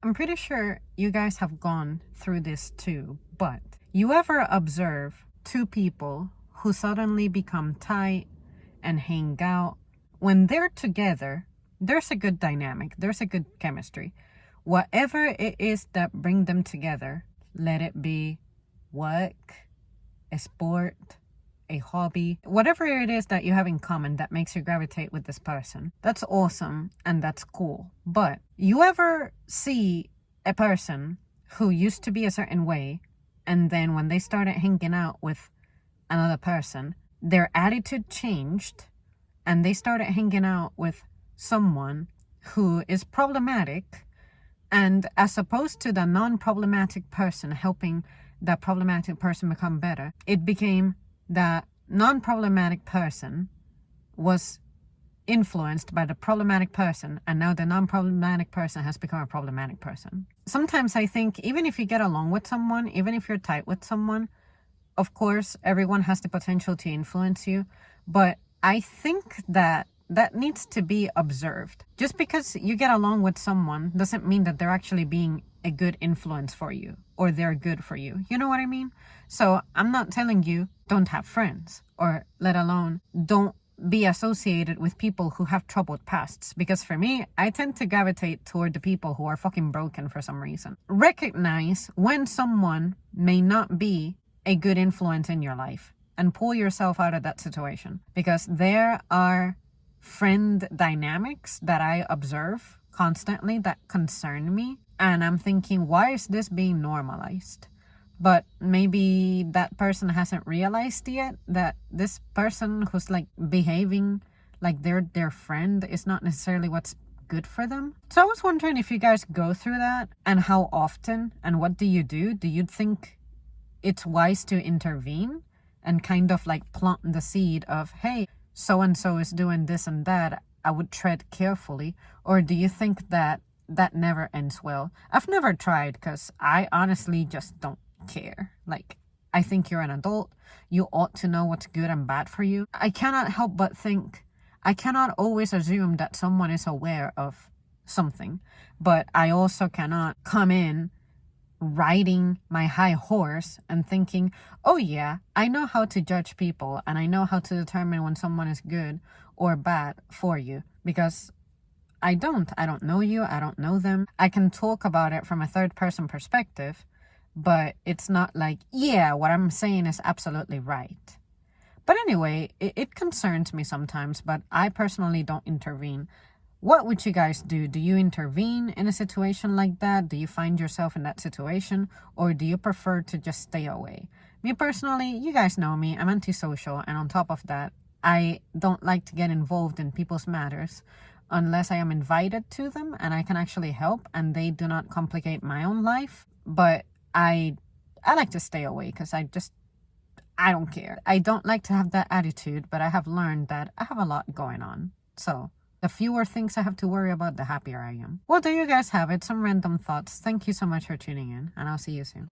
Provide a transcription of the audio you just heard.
I'm pretty sure you guys have gone through this too, but you ever observe two people who suddenly become tight and hang out? When they're together, there's a good dynamic, there's a good chemistry. Whatever it is that bring them together, let it be work, a sport, a hobby, whatever it is that you have in common that makes you gravitate with this person. That's awesome and that's cool. But you ever see a person who used to be a certain way, and then when they started hanging out with another person, their attitude changed and they started hanging out with someone who is problematic, and as opposed to the non-problematic person helping the problematic person become better, it became the non-problematic person was influenced by the problematic person, and now the non-problematic person has become a problematic person. Sometimes I think even if you get along with someone, even if you're tight with someone, of course, everyone has the potential to influence you, but I think that needs to be observed. Just because you get along with someone doesn't mean that they're actually being a good influence for you or they're good for you. You know what I mean? So I'm not telling you don't have friends, or let alone don't be associated with people who have troubled pasts, because for me, I tend to gravitate toward the people who are fucking broken for some reason. Recognize when someone may not be a good influence in your life and pull yourself out of that situation, because there are friend dynamics that I observe constantly that concern me, and I'm thinking, why is this being normalized? But maybe that person hasn't realized yet that this person who's like behaving like they're their friend is not necessarily what's good for them. So I was wondering if you guys go through that, and how often, and what do you do? Do you think it's wise to intervene and kind of like plant the seed of, hey, so and so is doing this and that, I would tread carefully? Or do you think that never ends well? I've never tried, because I honestly just don't care. Like, I think you're an adult, you ought to know what's good and bad for you. I cannot help but think, I cannot always assume that someone is aware of something, but I also cannot come in riding my high horse and thinking, oh yeah, I know how to judge people and I know how to determine when someone is good or bad for you, because I don't know you, I don't know them. I can talk about it from a third person perspective, but it's not like, yeah, what I'm saying is absolutely right. But anyway, it concerns me sometimes, but I personally don't intervene. What would you guys do? Do you intervene in a situation like that? Do you find yourself in that situation? Or do you prefer to just stay away? Me personally, you guys know me, I'm antisocial, and on top of that, I don't like to get involved in people's matters unless I am invited to them and I can actually help and they do not complicate my own life. But I like to stay away because I don't care. I don't like to have that attitude, but I have learned that I have a lot going on. So the fewer things I have to worry about, the happier I am. Well, there you guys have it. Some random thoughts. Thank you so much for tuning in, and I'll see you soon.